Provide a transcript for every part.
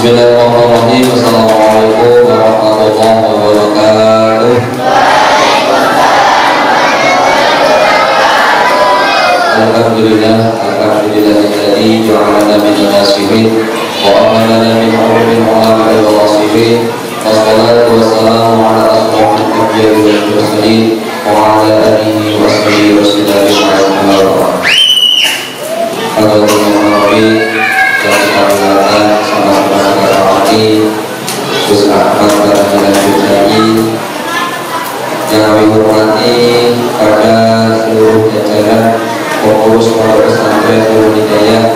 Bismillahirrahmanirrahim. Assalamualaikum warahmatullahi wabarakatuh. Alhamdulillahilladzi ja'alana minan nasihin wa amanana min hurufil mu'amil wa wasifin. Wassalatu wassalamu ala asrofil anbiya'i wal mursalin wa ala alihi wa sahbihi wa sallam wa Gus Ahmad Barangkali Judai yang kami hormati pada seluruh jajaran pengurus pondok pesantren Nurul Hidayah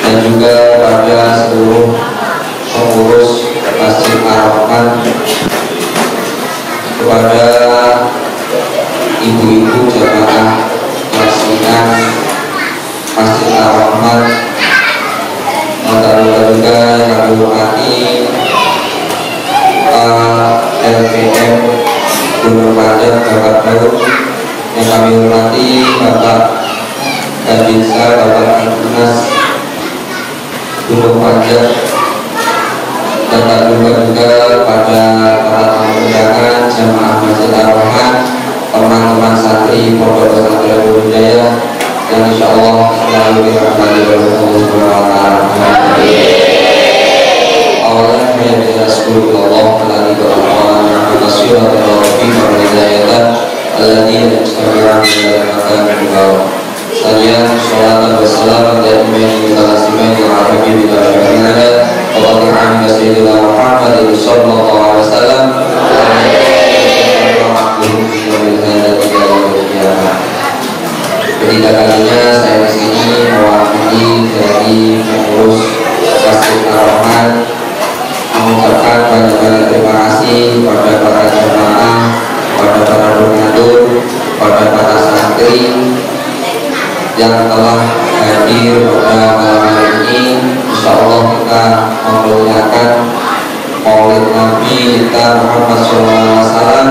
dan juga pada seluruh pengurus Masjid Ar-Rahman, kepada ibu-ibu jamaah pelaksana Masjid Ar-Rahman, dan juga yang kami hormati LPM Gunung Panjang Bapak Daud, yang kami hormati Bapak Kadinsa, Bapak Dinas Gunung Panjang, dan tak lupa juga pada para tamu undangan jamaah Masjid Ar-Rahman, teman-teman santri Pondok Pesantren Nurul Hidayah yang insya Allah selalu dirahmati oleh Allah Subhanahu wa Ta'ala. Awalnya saya bersyukur kepada Allah melalui doa bersyukur kepada Rabbi Maulidayatan Alladhi Yajtabi'an Bila Makan Bimbawa. Sekalian sholat dan wassalam dan iman kita nasimen yang Arabi bila syukurnya wa ta'ala Sayyidina Muhammad sallallahu alaihi wasallam ketiga kalinya saya di sini mewakili dari pengurus Masjid Ar-Rahman mengucapkan banyak-banyak terima kasih pada para jemaah, pada para donatur, pada para santri yang telah hadir pada malam hari ini. Insya Allah kita memuliakan Maulid Nabi kita Muhammad SAW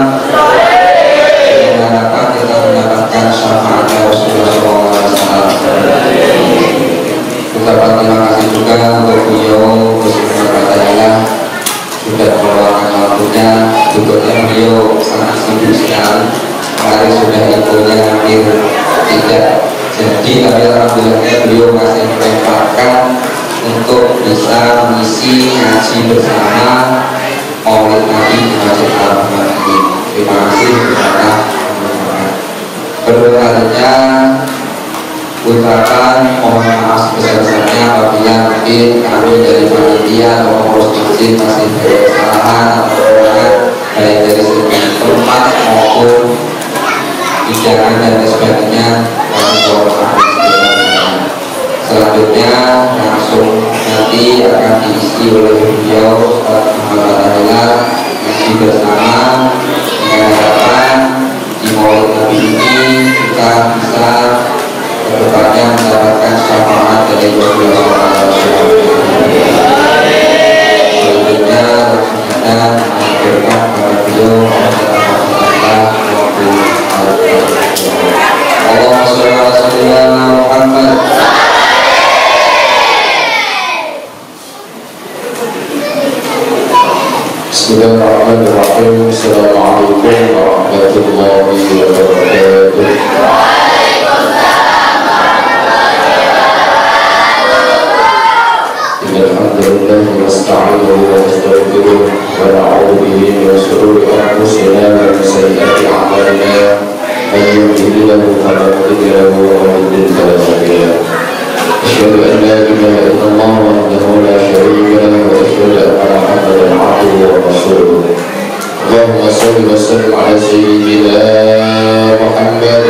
dengan harapan kita mendapatkan syafaatnya Rasulullah SAW. Ucapan terima kasih juga untuk beliau Rasulullah Fatayala sudah meluangkan waktunya. Juga beliau sangat sibuk kemarin sudah infonya hampir tidak jadi, tapi alhamdulillahnya beliau masih menyempatkan untuk bisa mengisi ngaji bersama Maulid Nabi di Masjid Al-Rahman ini. Terima kasih kepada teman-teman. Kedua kalinya ucapan mohon maaf sebesar-besarnya apabila mungkin kami dari panitia atau pengurus masjid masih ada kesalahan atau kekurangan baik dari segi tempat maupun hidangan dan sebagainya. Kami mohon maaf sebesar-besarnya. Selanjutnya langsung nanti akan diisi oleh beliau Muhammad Tahila ngaji bersama dengan harapan di Maulid Nabi ini kita bisa kedepannya mendapatkan syafaat dari beliau. Selanjutnya langsung kita mengakhirkan kepada beliau Allahumma sholli ala sayyidina Muhammad. Bismillahirrahmanirrahim. Assalamualaikum warahmatullahi wabarakatuh. Alhamdulillah nasta'inuhu wa nastaghfiruh wa na'udzu bihi min shururi anfusina wa min sayyiati a'malina. Man yahdihillahu fala mudilla lahu wa man yudlil fala hadiya lahu. Asyhadu an la ilaha illallah wahdahu la syarika lahu wa asyhadu anna Muhammadan 'abduhu wa rasuluh. Allahumma shalli wa sallim 'ala sayyidina Muhammad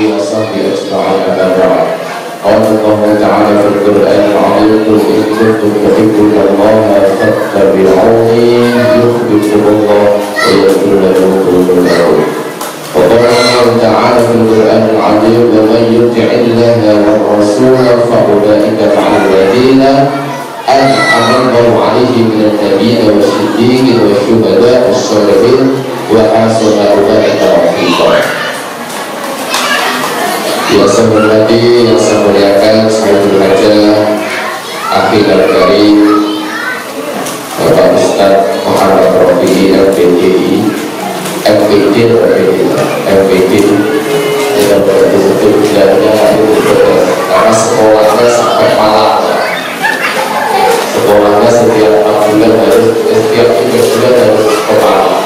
wa sahbihi ajma'in. قال الله تعالى في القرآن العظيم قل إن كنتم تحبون الله فاتبعوني يحببكم الله ويغفر لكم ذنوبكم. وقال الله تعالى في القرآن العظيم ومن يطع الله والرسول فأولئك مع الذين أنعم الله عليهم من النبيين والصديقين والشهداء والصالحين وحسن أولئك رفيقا. Yang saya hormati, yang saya muliakan, saya berhaja Akhil Al-Karim Bapak Ustaz Muhammad Rafi'i MPDI MPD tidak berarti itu bilangnya karena sekolahnya sampai malam. Sekolahnya setiap 4 bulan harus, setiap 3 bulan harus ke malam.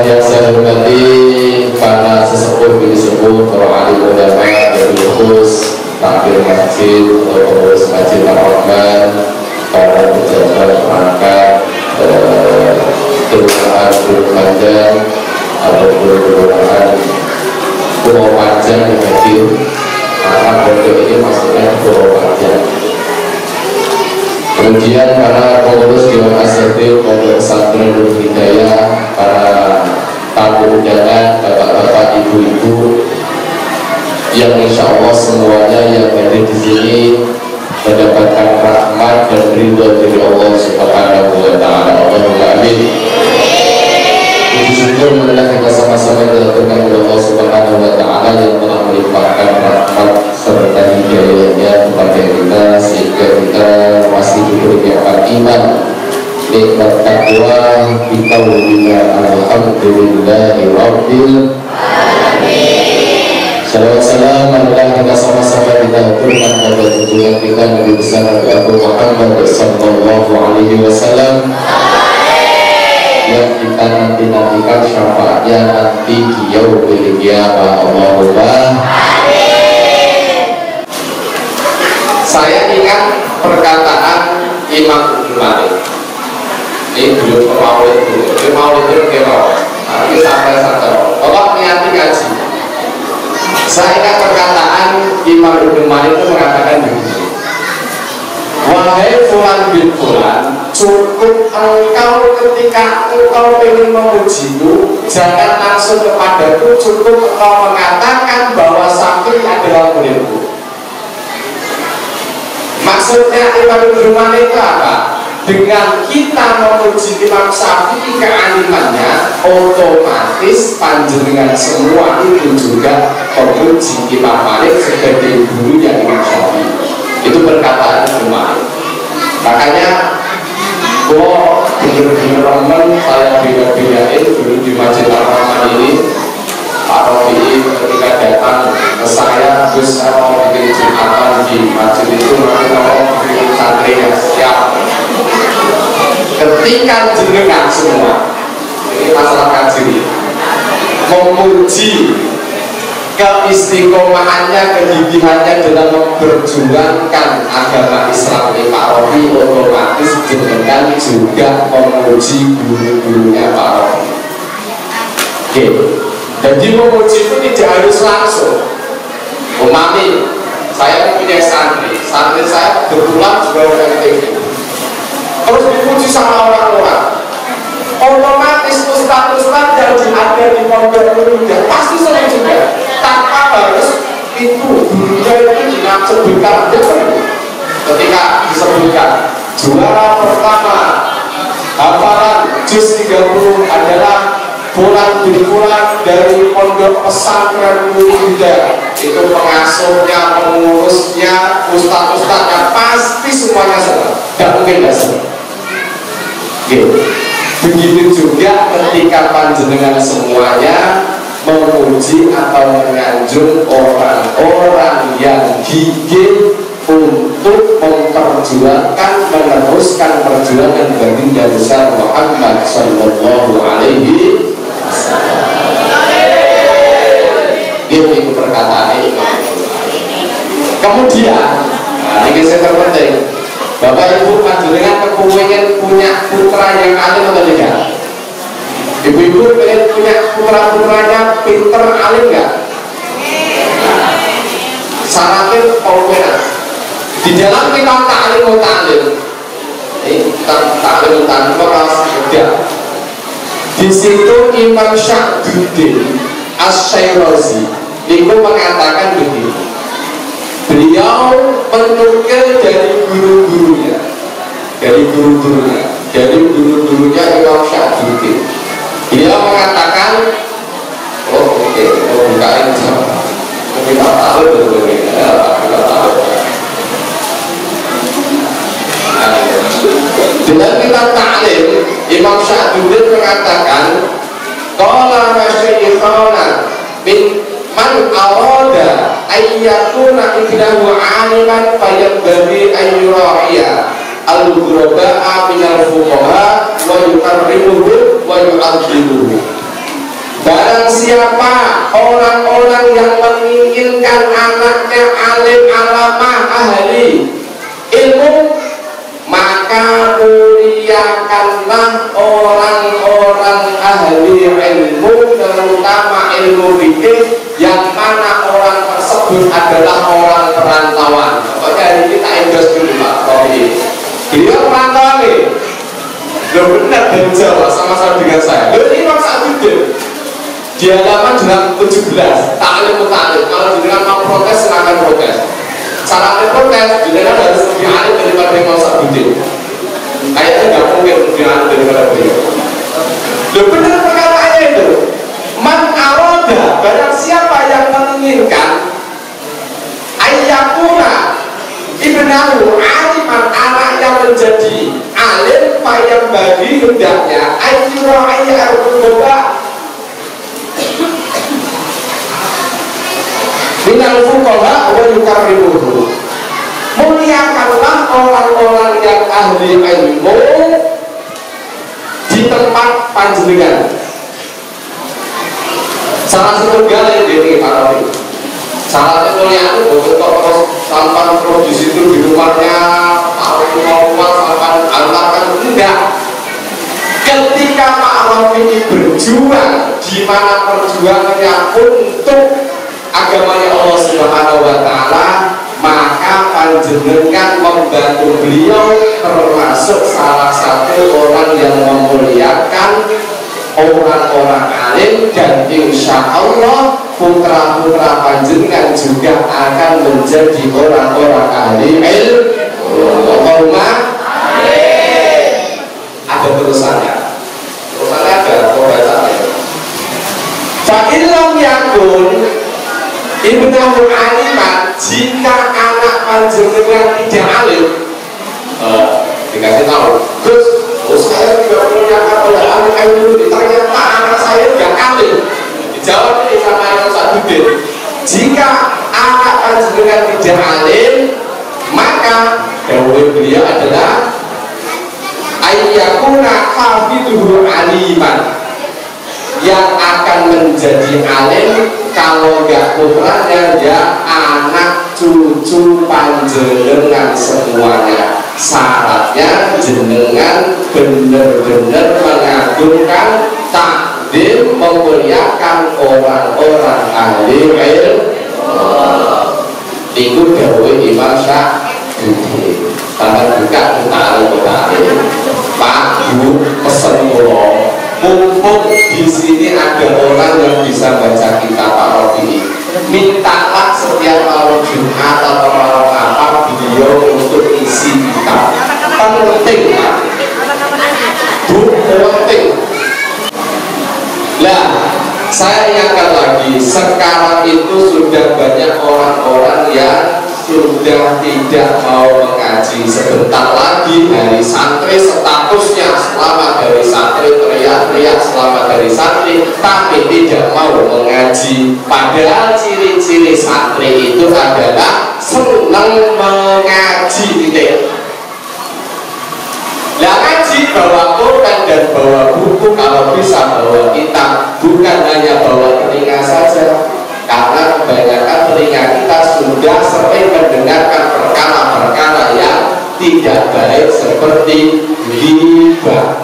Yang saya hormati para sesepuh bini sepuh, para alim ulama, dari khusus takbir masjid atau pengurus masjid Ar-Rahman, para pejabat perangkat kelurahan Pulau Panjang ataupun kelurahan Pulau Panjang yang hadir, karena pondok ini maksudnya Pulau Panjang. Kemudian para pengurus Dewan Asyatir Pondok Pesantren Nurul Hidayah, para tamu undangan, bapak-bapak, ibu-ibu, yang insya Allah semuanya yang hadir di sini mendapatkan rahmat dan ridho dari Allah Subhanahu wa Ta'ala. Allahumma amin. Puji syukur marilah kita sama-sama dilakukan oleh Allah Subhanahu wa Ta'ala yang telah melimpahkan rahmat serta hidayahnya kepada kita sehingga kita masih diberi nikmat iman, nikmat takwa, kita wujudnya alhamdulillahi rabbil alamin. Salawat salam marilah kita sama-sama kita aturkan pada junjungan kita Nabi besar Nabi Abu Muhammad sallallahu alaihi wasallam yang kita nanti-nantikan syafaatnya nanti di yaumil qiyamah. Allahumma amin. Saya ingat perkataan Imam Ibnu Malik. Ini belum Maulid dulu. Ini Maulid dulu kira. Ini sampai-sampai. Bapak niati ngaji. Saya ingat perkataan Imam Ibnu Malik itu mengatakan begini. Wahai fulan bin fulan, cukup engkau ketika engkau ingin memujiku, jangan langsung kepadaku, cukup engkau mengatakan bahwa Syafi'i adalah muridku. Maksudnya Imam Ibnu Malik itu apa? Dengan kita memuji Imam Syafi'i kealimannya, otomatis panjenengan semua itu juga memuji Imam Malik sebagai gurunya Imam Syafi'i. Itu perkataan Ibnu Malik. Makanya bener-bener remen saya bina-bina Masjid Al-Rahman ini, Pak Rofi ketika datang ke saya, terus saya mau bikin Jumatan di masjid itu, nanti mau bikin santri yang siap. Ketika jenengan semua, ini masalah kaji, memuji keistiqomahannya, kegigihannya dalam memperjuangkan agama Islam ini Pak Rofi, otomatis jenengan juga memuji guru-gurunya Pak Rofi. Oke. Jadi memuji itu tidak harus langsung. Umami, saya punya santri saya kebetulan juga orang TV. Terus dipuji sama orang-orang, otomatis ustaz-ustaz yang ada di pondok itu pasti senang juga. Tanpa harus itu gurunya itu disebutkan. Ketika disebutkan juara pertama hafalan juz 30 adalah bulan bin bulan dari pondok pesantren Buddha, itu pengasuhnya, pengurusnya, ustaz-ustaznya pasti semuanya senang, tidak mungkin tidak senang. Begitu juga ketika panjenengan semuanya memuji atau menyanjung orang-orang yang gigih untuk memperjuangkan, meneruskan perjuangan baginda besar Muhammad Sallallahu Alaihi itu perkataan ini. Kemudian, ini yang terpenting, Bapak Ibu panjenengan kepingin punya putra yang alim atau tidak? Ibu-ibu pengen punya putra-putranya pinter alim nggak? Syaratnya pokoknya di dalam kita ta'lim ini ta'lim kelas 3. Di situ Imam Syahduddin Asy-Syairazi itu mengatakan begini. Beliau menukil dari guru-gurunya, Imam Syahduddin. Beliau mengatakan, bukain kita tahu dengan kita ta'lim, Imam Syahduddin mengatakan, qala masyayikhana min man arada ayyakuna ibnahu aliman fayabbaghi ayyura'iya al-ghuraba'a minal fuqaha wa yukarrimuhu wa yu'adhibuhu. Barang siapa orang-orang yang menginginkan anaknya alim, alamah, ahli ilmu, maka muliakanlah orang-orang ahli ilmu, terutama ilmu fikih, yang mana orang tersebut adalah orang perantauan. Pokoknya hari ini kita endorse dulu Pak Rofi. Beliau perantauan nih, belum benar dari Jawa, sama-sama dengan saya. Ini Imam Syahduddin di halaman 17, ta'lim. Kalau jenengan mau protes, silakan protes. Syaratnya protes, jenengan harus lebih alim daripada Imam Syahduddin. Kayaknya nggak mungkin lebih alim daripada beliau. Benar perkataannya itu. Man aroda, barang siapa yang menginginkan ayyakuna ibnahu aliman, anak yang menjadi alim, yang bagi hendaknya ayyura'iyya al-qurba minal fuqaha wa yukarrimuhu. Muliakanlah orang-orang yang ahli ilmu di tempat panjenengan. Salah satu galanya ini Pak Rofi. Salah satu mulia itu bukan terus sampan terus di situ di rumahnya tahu sampan almarkan, enggak. Ketika Pak Rofi ini berjuang, di mana perjuangannya untuk agamanya Allah Subhanahu wa Ta'ala, maka panjenengan membantu beliau, termasuk salah satu orang yang memuliakan orang-orang alim, dan insya Allah putra-putra panjenengan juga akan menjadi orang-orang ahli ilmu. Ada terusannya ada pembacaannya. Fa'ilam yakun ibnahu aliman, jika anak panjenengan tidak alim, dikasih tahu, Gus, saya tidak punya anak ilmu, ternyata anak saya menjadi alim kalau nggak putranya ya anak cucu panjenengan semuanya. Syaratnya jenengan benar-benar mengagungkan, takdim, memuliakan orang-orang ahli ilmu. Itu dawuh Imam Syafi'i. Tangan buka utari. Pak Bu pesen kula, mumpung di sini ada orang yang bisa baca kitab Pak Rofi, mintalah setiap malam Jumat atau malam apa beliau untuk isi kitab. Penting Pak Bu, penting. Nah, saya ingatkan lagi, sekarang itu sudah banyak orang-orang yang sudah tidak mau mengaji. Sebentar lagi dari santri statusnya selama dari santri, teriak-teriak selama dari santri, tapi tidak mau mengaji. Padahal ciri-ciri santri itu adalah senang mengaji titik. Nah, ngaji bawa Quran dan bawa buku, kalau bisa bawa kitab, bukan hanya bawa telinga saja. Karena kebanyakan telinga kita sudah sering mendengarkan perkara-perkara yang tidak baik seperti ghibah.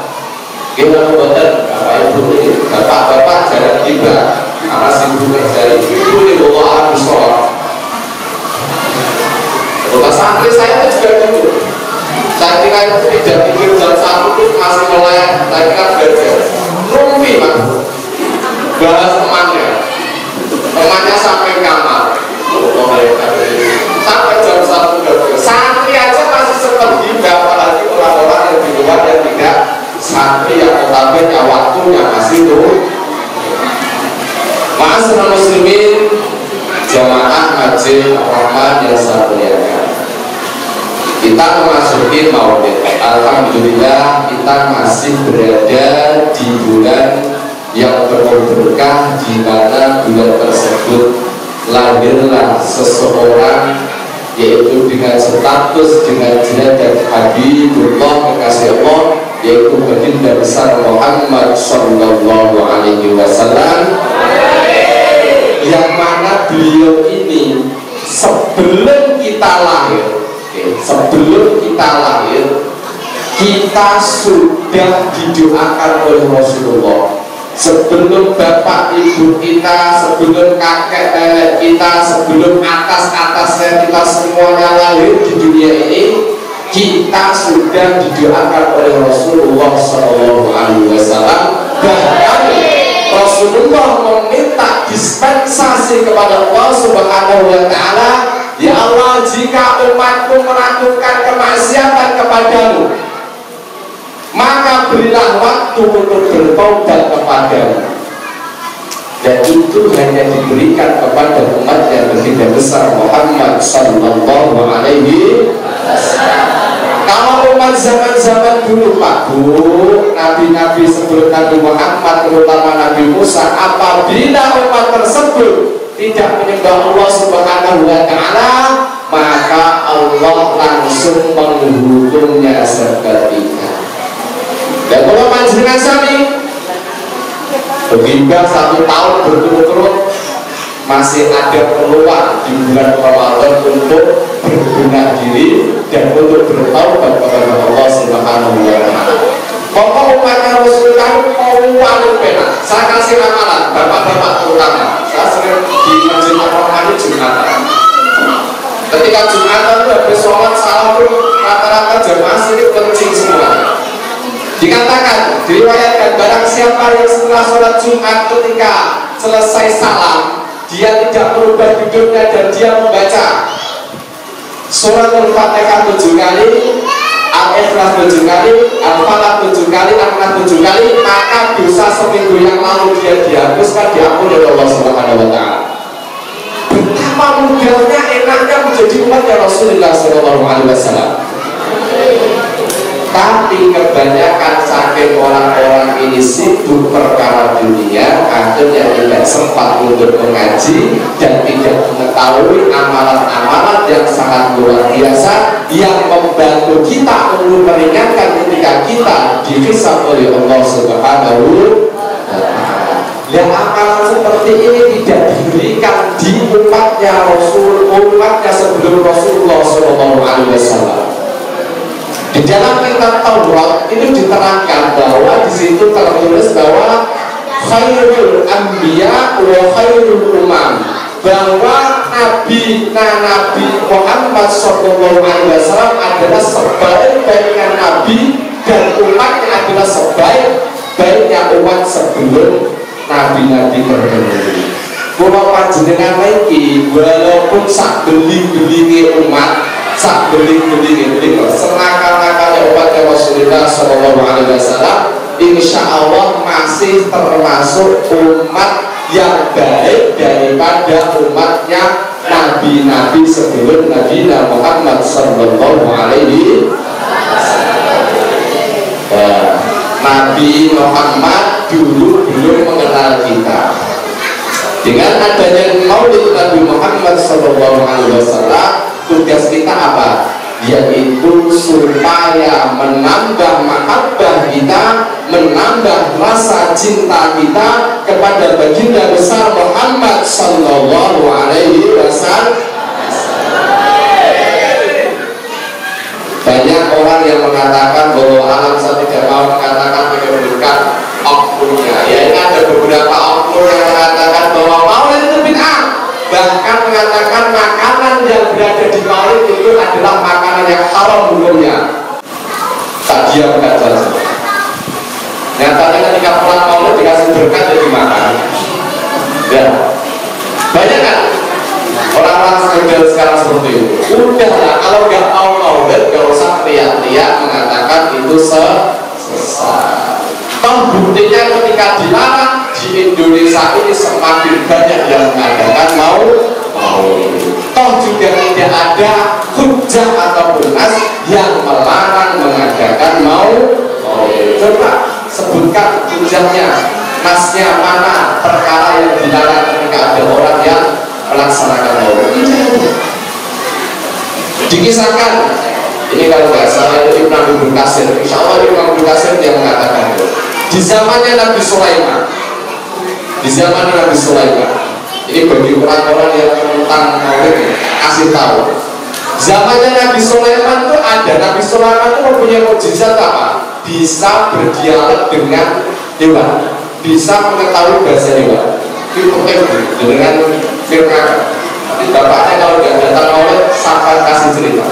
Gimana betul Bapak Ibu ini? Bapak-bapak jangan ghibah. Karena sibuk dari ibu ini bawa habis sholat. Bapak santri saya itu juga dulu. Saya kira itu tidak pikir jam 1 itu masih melek. Saya kira belajar rumpi Pak. Bahas temannya sampai kamar sampai jam 1 santri aja masih seperti apalagi orang-orang yang di luar yang tidak santri yang notabene waktunya masih tuh. Ma'asyiral muslimin jamaah haji Rahman yang saya muliakan, kita memasuki Maulid. Alhamdulillah kita masih berada di bulan yang penuh berkah, di mana bulan tersebut lahirlah seseorang, yaitu dengan status dengan derajat Habibullah kekasih Allah, yaitu baginda besar Muhammad Sallallahu Alaihi Wasallam, yang mana beliau ini sebelum kita lahir, kita sudah didoakan oleh Rasulullah. Sebelum bapak ibu kita, sebelum kakek nenek kita, sebelum atas-atasnya kita semuanya lahir di dunia ini, kita sudah didoakan oleh Rasulullah SAW. Bahkan Rasulullah meminta dispensasi kepada Allah Subhanahu Wa Taala, ya Allah, jika umatku melakukan kemaksiatan kepadamu, maka berilah waktu untuk bertaubat kepadamu. Dan itu hanya diberikan kepada umat yang baginda besar Muhammad Sallallahu Alaihi Wasallam. Kalau umat zaman-zaman dulu Pak Bu, nabi-nabi sebelum Nabi Muhammad, terutama Nabi Musa, apabila umat tersebut tidak menyembah Allah Subhanahu Wa Taala, maka Allah langsung menghukumnya seketika. Dan kalau panjenengan sami begimbang 1 tahun berturut-turut, masih ada peluang di bulan Ramadan untuk berbenah diri dan untuk bertaubat kepada Allah Subhanahu Wa Taala. Pokok umatnya Rasulullah paling benar. Saya kasih ramalan bapak-bapak terutama. Saya sering di Masjid Ar-Rahman Jumatan. Ketika Jumatan itu habis sholat salam itu rata-rata jamaah sini kencing semua. Dikatakan, diriwayatkan, barang siapa yang setelah sholat Jumat ketika selesai salam, dia tidak merubah hidupnya dan dia membaca surat Al-Fatihah 7 kali, Al-Ikhlas 7 kali, Al-Falaq 7 kali, Al-Nas 7 kali, maka dosa seminggu yang lalu dia dihapuskan, diampuni oleh Allah Subhanahu Wa Taala. Betapa mudahnya, enaknya menjadi umatnya Rasulullah SAW. Tapi kebanyakan saking orang-orang ini sibuk perkara dunia, akhirnya tidak sempat untuk mengaji dan tidak mengetahui amalan-amalan yang sangat luar biasa yang membantu kita untuk meringankan ketika kita dihisab oleh Allah Subhanahu wa Ta'ala. Dan amalan seperti ini tidak diberikan di umatnya Rasul, umatnya sebelum Rasulullah SAW. Di dalam kitab Taurat itu diterangkan bahwa di situ tertulis bahwa khairul anbiya wa khairul umam, bahwa Nabi Muhammad SAW adalah sebaik-baiknya Nabi dan umatnya adalah sebaik-baiknya umat sebelum Nabi-Nabi terdahulu. Kalau panjenengan lagi walaupun sak beling-belingi umat, sak beling-belingi senakal-nakalnya umatnya Rasulullah SAW, insya Allah masih termasuk umat yang baik daripada umatnya Nabi-Nabi sebelum Nabi Muhammad Sallallahu Alaihi Wasallam. Nabi Muhammad dulu belum mengenal kita. Dengan adanya Maulid Nabi Muhammad Sallallahu Alaihi Wasallam, tugas kita apa? Yaitu supaya menambah mahabbah kita, menambah rasa cinta kita kepada baginda besar Muhammad Sallallahu Alaihi Wasallam. Banyak orang yang mengatakan bahwa alam saya tidak mau mengatakan menyebutkan oknumnya. Ya, ini ada beberapa oknum yang mengatakan bahwa maulid itu bid'ah, bahkan mengatakan makanan yang berada di maulid itu adalah makanan yang haram hukumnya. Tak diamkan saja. Nyatanya ketika pulang maulid dikasih berkat jadi makan. Ya, banyak kan orang-orang model sekarang seperti itu. Udahlah, kalau nggak mau maulid, nggak usah teriak-teriak mengatakan itu sesat. Toh buktinya ketika dilarang di Indonesia ini semakin banyak yang mengatakan maulid. Toh juga tidak ada hujah ataupun nas yang melarang mengadakan maulid. Coba sebutkan hujahnya, nasnya mana perkara yang dilarang ketika ada orang yang melaksanakan maulid. Dikisahkan, ini kalau nggak salah itu Ibnu Abdul Qasir, insya Allah Ibnu Abdul Qasir yang mengatakan itu. Di zamannya Nabi Sulaiman, ini bagi orang-orang yang tentang maulid kasih tahu. Zamannya Nabi Sulaiman itu ada, Nabi Sulaiman itu mempunyai mukjizat apa? Bisa berdialog dengan hewan, bisa mengetahui bahasa hewan. Itu dengan firman. Bapaknya kalau nggak datang maulid, sampai kasih cerita.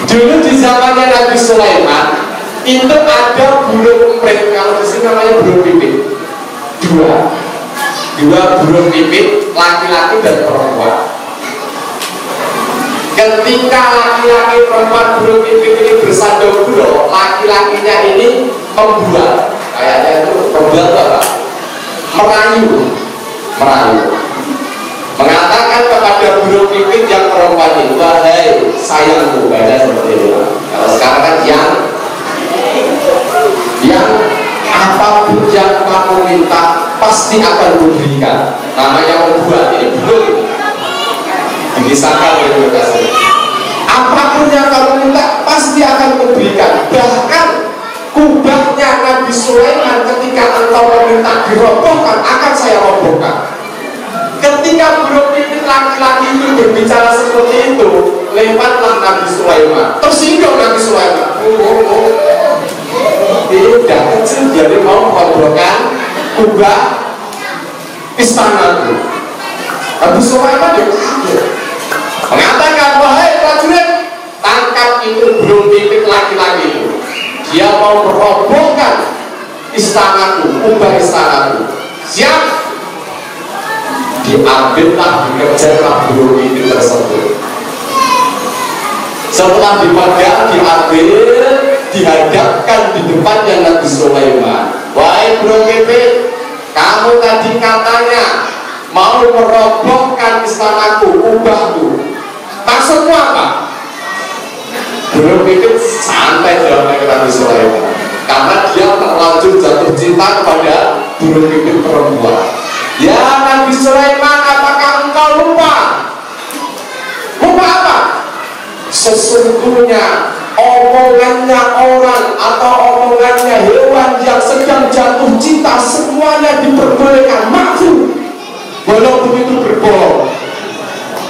Dulu di zamannya Nabi Sulaiman itu ada burung emprit, kalau di sini namanya burung pipit. Dua burung pipit, laki-laki dan perempuan. Ketika laki-laki perempuan burung pipit ini bersandung-sandung, laki-lakinya ini membuat, kayaknya itu membuat apa? Merayu, mengatakan kepada burung pipit yang perempuan itu, wahai sayangku, baca seperti itu. Kalau sekarang kan yang apapun yang kamu minta pasti akan kuberikan. Namanya membuat, ini burung dikisahkan oleh Ibnu Katsir. Apapun yang kamu minta pasti akan kuberikan. Bahkan kubahnya Nabi Sulaiman ketika engkau meminta dirobohkan, akan saya robohkan. Ketika burung pipit laki-laki itu berbicara seperti itu, lewatlah Nabi Sulaiman. Tersinggung Nabi Sulaiman. Ini udah kecil, jadi mau merobohkan kubah istanaku. Nabi Sulaiman dia kaget, mengatakan, wahai prajurit, tangkap itu burung pipit laki-laki itu. Dia mau merobohkan istanaku, kubah istanaku. Siap. Diambillah, dikejarlah burung pipit tersebut. Setelah dipegang, diambil, dihadapkan di depannya Nabi Sulaiman. Wahai burung pipit, kamu tadi katanya mau merobohkan istanaku, kubahku. Maksudmu apa? Burung pipit santai jawabnya ke Nabi Sulaiman, karena dia terlanjur jatuh cinta kepada burung pipit perempuan. Ya Nabi Sulaiman, apakah engkau lupa? Lupa apa? Sesungguhnya omongannya orang atau omongannya hewan yang sedang jatuh cinta semuanya bolong begitu berbolong.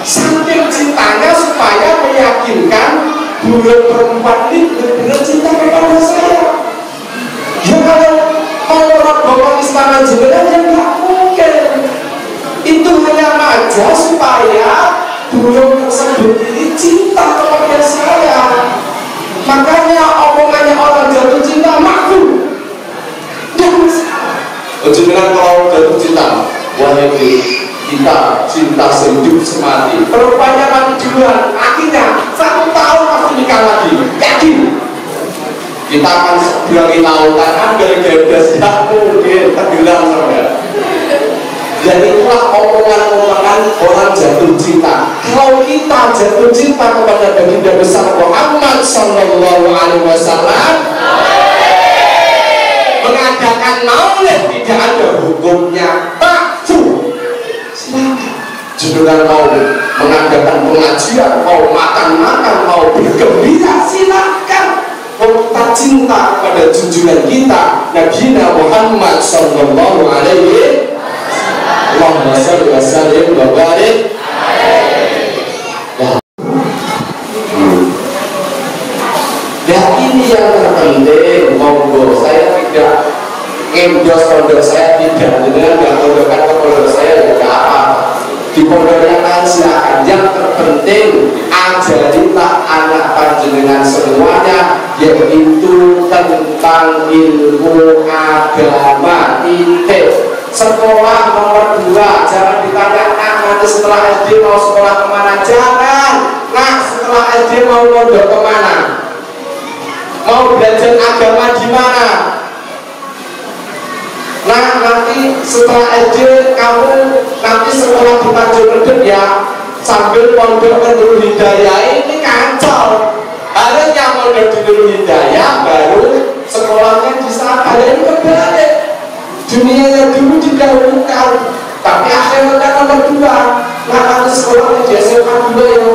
Saking cintanya supaya meyakinkan bulan perempuan ini benar-benar cinta kepada saya. Ya kalau mau bawa istana jenengan ya nggak mungkin. Itu hanya aja supaya bulan tersebut ini cinta kepada saya. Makanya omongannya orang jatuh cinta makhluk. Jangan salah. Jenengan kalau jatuh cinta, wah ini kita cinta sehidup semati. Perempuannya mati duluan, akhirnya 1 tahun pasti nikah lagi. Yakin? Kita akan seberangi lautan, ambil gedes, tidak mungkin tenggelam saudara. Dan itulah omongan-omongan orang jatuh cinta. Kalau kita jatuh cinta kepada baginda besar Muhammad Sallallahu Alaihi Wasallam, mengadakan maulid tidak ada hukumnya. Jenengan mau mengadakan pengajian, mau makan-makan, mau bergembira, silakan. Kita cinta kepada junjungan kita Nabi Muhammad Sallallahu Alaihi Wasallam. Dan ini yang terpenting. Monggo saya tidak endorse pondok saya, tidak dengan yang pondokkan ke pondok saya tidak apa. Di pondok yang lain silakan. Yang terpenting ajarilah anak panjenengan semuanya, yaitu tentang ilmu agama. Titik. Sekolah nomor 2, jangan ditanya nanti setelah SD mau sekolah kemana. Jangan. Nah, setelah SD mau mondok kemana, mau belajar agama di mana. Nah, nanti setelah SD kamu nanti sekolah di Tanjung Redep ya, sambil pondok Nurul Hidayah. Ini kacau. Harusnya mondok di Nurul Hidayah baru sekolahnya di sana. Ini kebalik. Dunianya dulu didahulukan, tapi akhirnya nomor 2. Nah, nanti sekolahnya di SMA dulu ya.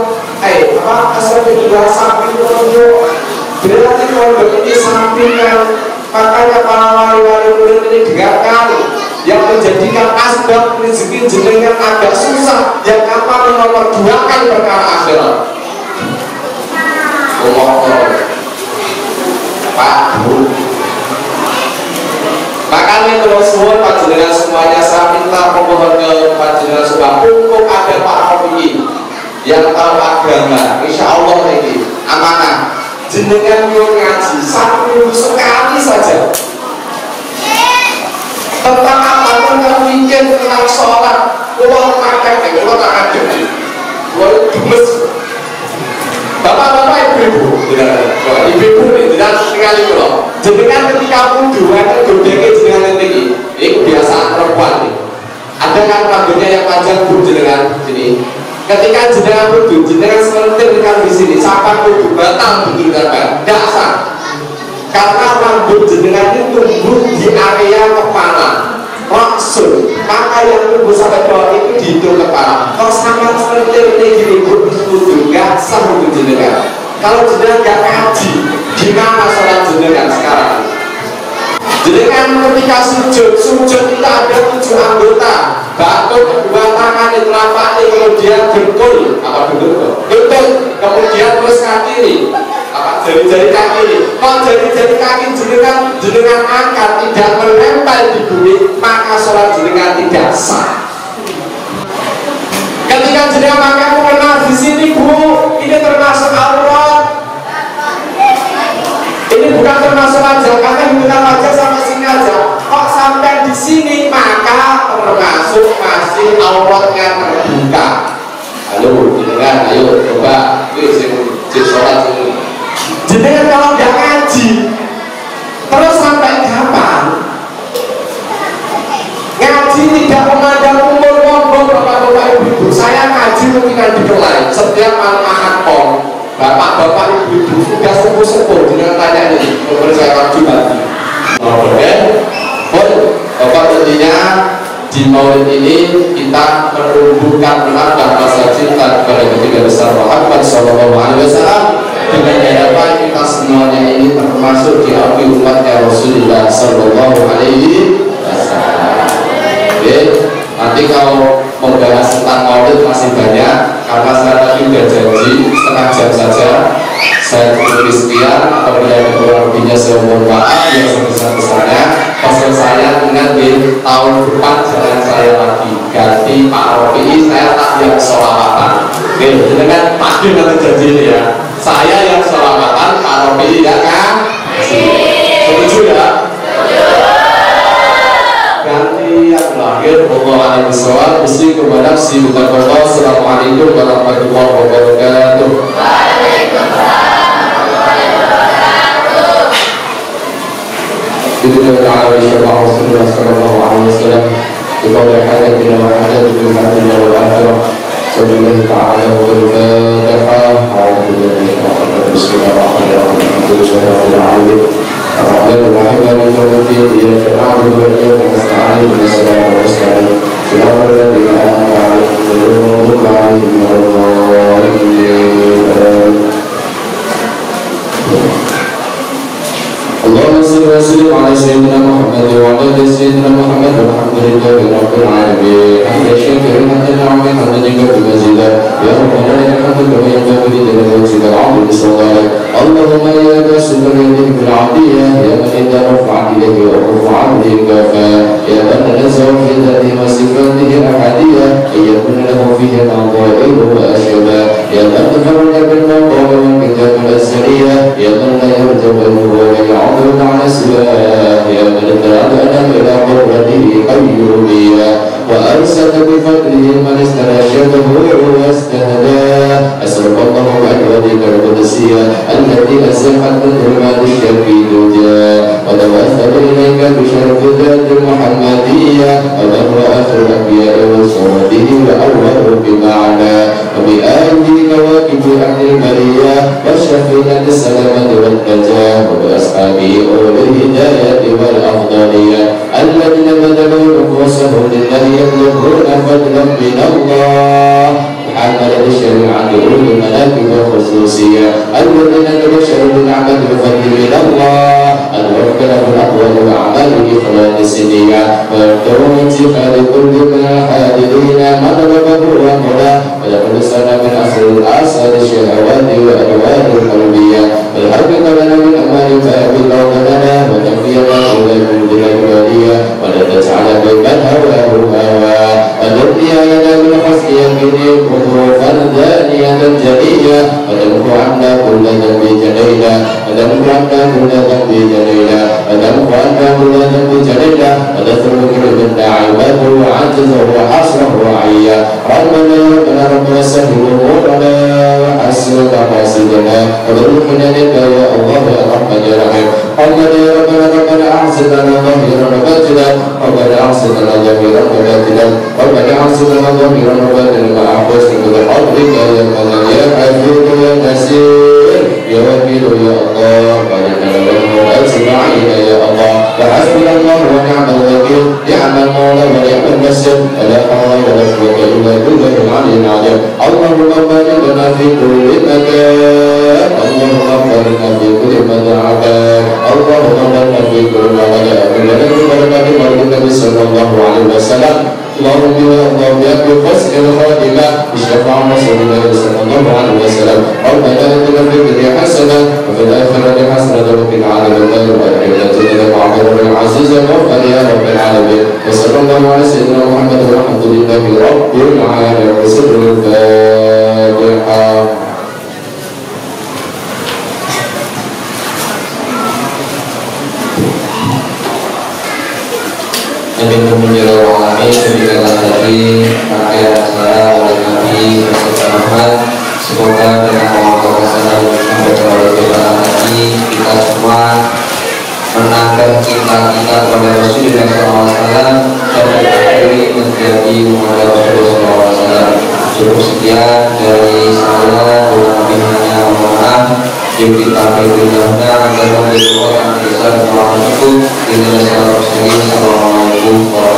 SMA 2 samping pondok. Berarti pondok ini sampingan. Makanya para wali-wali murid ini dengarkan, yang menjadikan asbab rezeki jenengan agak susah, yang apa nomor 2 kan perkara akhirat. Pak Bu, makanya kalau semua panjenengan semuanya saya minta pemohon ke panjenengan semua untuk ada Pak Rofi yang tahu agama, insya Allah ini amanah. Jenengan mau ngaji 1 minggu sekali saja tentang apa tentang mikir tentang sholat. Uang pakai uang tak ada, uang gemes. Bapak-bapak, ibu-ibu, ibu-ibu ini jangan tinggal itu loh. Jenengan ketika wudhu, ada godengnya jenengan tinggi. Ini kebiasaan perempuan nih. Ada kan rambutnya yang panjang bu jenengan sini. Ketika jenengan wudhu, jenengan sementir kan di sini. Siapa wudhu batal betul kan? Dasar. Karena rambut jenengan itu tumbuh di area kepala, raksul. Maka yang tumbuh sampai bawah itu di hidung kepala. Kalau sangat sementir ini gini wudhu, nggak sah wudhu jenengan. Kalau jenengan nggak ngaji, gimana sholat jenengan sekarang? Jenengan ketika sujud kita ada 7 anggota. Batuk, 2 tangan, telapak, kemudian dengkul, apa dengkul? Lutut, kemudian terus kaki ini, apa jari-jari kaki ini. Kalau jari-jari kaki jenengan angkat tidak menempel di bumi, maka sholat jenengan tidak sah. Ketika jenengan makan mukena di sini bu, ini termasuk aurat. Ini bukan termasuk wajah, karena hubungan wajah sampai sini aja. Kok sampai di sini maka termasuk masih auratnya terbuka. Halo, jenengan, ayo coba, itu sholat ini. Jenengan kalau nggak ngaji, terus sampai kapan? Ngaji tidak memandang umur ngomong bapak-bapak ibu-ibu. Saya ngaji ketika dikelai setiap malam ahad pon. Bapak-bapak ibu-ibu sudah sepuh-sepuh dengan tanya ini mempercayakan Jumat. Oke, Bapak intinya di maulid ini kita menumbuhkan menambah rasa cinta kepada baginda besar Muhammad Sallallahu Alaihi Wasallam dengan harapan kita semuanya ini termasuk diakui umatnya Rasulullah Sallallahu Alaihi Wasallam. Oke, nanti kalau membahas tentang maulid masih banyak, karena saya tadi udah janji setengah jam saja. Saya tutup sekian, apabila ada kurang lebihnya saya mohon maaf yang sebesar-besarnya. Pesan saya ingat di tahun depan jangan saya lagi ganti Pak Rofi, saya tak yang sholawatan. Oke, dengan pagi nanti janji ini ya. Saya yang sholawatan, Pak Rofi ya kan? Setuju ya? Ganti yang lahir, Allah alaihi wasallam, bisri kepada si Allah. Assalamualaikum warahmatullahi wabarakatuh. بإذن الله تعالى وشفاعة رسول الله صلى الله عليه وسلم بقول حاجتنا وحاجتكم في الدنيا والآخرة صلى الله تعالى والفاتحة. أعوذ بالله من الشيطان الرجيم. بسم الله الرحمن الرحيم. الحمد لله رب العالمين الرحمن الرحيم مالك يوم الدين إياك نعبد وإياك نستعين اهدنا الصراط المستقيم صراط الذين أنعمت عليهم غير المغضوب عليهم ولا الضالين. اللهم صل وسلم على سيدنا محمد وعلى ال سيدنا محمد والحمد لله رب العالمين. حمد الشاكر حمد النعم حمد جنب المزيد يا ربنا لك الحمد كما ينبغي لجلال وجهك العظيم بسلطانك. اللهم اياك شكر يديك بالعافيه يا من اذا رفعت اليك ورفع عنك يا من نزع في ذاته وصفاته الاحاديه ان يكون له فيه نظائر واشباه يا من تفرد بالمقام والكتاب الازليه يا من لا يرجو منه ولا يعظم على سواه يا من اتبعنا الى قرته قيوميا وارسل بفضله من استرشده واستهداه. اسالك الله باكوانك القدسيه التي ازحت من ظلمات الشرك دجا وتوسل اليك بشرف ذات المحمديه وبر اخر الانبياء وصحبه واول بمعنى وبآله كواكب اهل المريه والشفيعه السلامه والنجاه وباصحابه اولي الهدايه والافضليه الذين بذلوا نفوسهم لله يطلبون فضلا من الله حملة الشريعة أولي المناكب والخصوصية الذين تبشروا بالنعمة والفضل من الله الوفق له الأقوال وأعمال بإخلاص السنية ويبدأوا اتخاذ كل من الحاضرين مطلبه ومناه ولقد سنى من أصل الآثار الشهوات وألوان القلبية والحرب لنا من أمال فأبي الله لنا وتنفينا إلى الجود الأولية ولا تجعل بين هواه هواه ونبني لنا من خصيته كفوفا دانية جلية وتمحو عنا كل ذنب جليلا وتمحو عنا كل ذنب جليلا وتمحو عنا كل ذنب جليلا وتترك منا عباده وعجزه وحصره وعيا ربنا ربنا ربنا سهل أمورنا وحسن مقاصدنا وارزقنا لك يا الله يا رحمن يا رحيم. ربنا يا ربنا ربنا أحسن لنا ظاهرا وباطنا ربنا أحسن لنا ظاهرا وباطنا ربنا أحسن لنا ظاهرا وباطنا مع حسنك بحفظك يا من يا حفيظ يا نسير يا وكيل يا الله بارك لنا أجمعين يا الله وحسبنا الله ونعم الوكيل نعم المولى ونعم النصير ولا حول ولا قوة إلا بالله العلي العظيم. اللهم بارك لنا في كل مكان اللهم بارك في كل مدعك اللهم بارك في كل مدعك لنا ببركة مولد النبي صلى الله عليه وسلم. اللهم يا الله بك بفسح الخاتمة بشفاعة رسول الله صلى الله عليه وسلم. ربنا آتنا في الدنيا حسنة وفي الآخرة حسنة وقنا عذاب النار وأدخلنا جنة عبد العزيز وغفر يا رب العالمين. وصلى الله على سيدنا محمد والحمد لله رب العالمين. وسر الفاتحة. Nabi Muhammad Alamin diberikan tadi pakaian salam oleh Nabi Muhammad. Semoga dengan Allah kesana sampai kepada Nabi kita semua menangkan cinta kita kepada Rasulullah SAW dan berakhiri menjadi umat Rasulullah SAW. Cukup sekian dari saya, kurang lebihnya mohon yang ditambah bilahnya agar menjadi orang yang bisa bermanfaat. Assalamualaikum warahmatullahi wabarakatuh.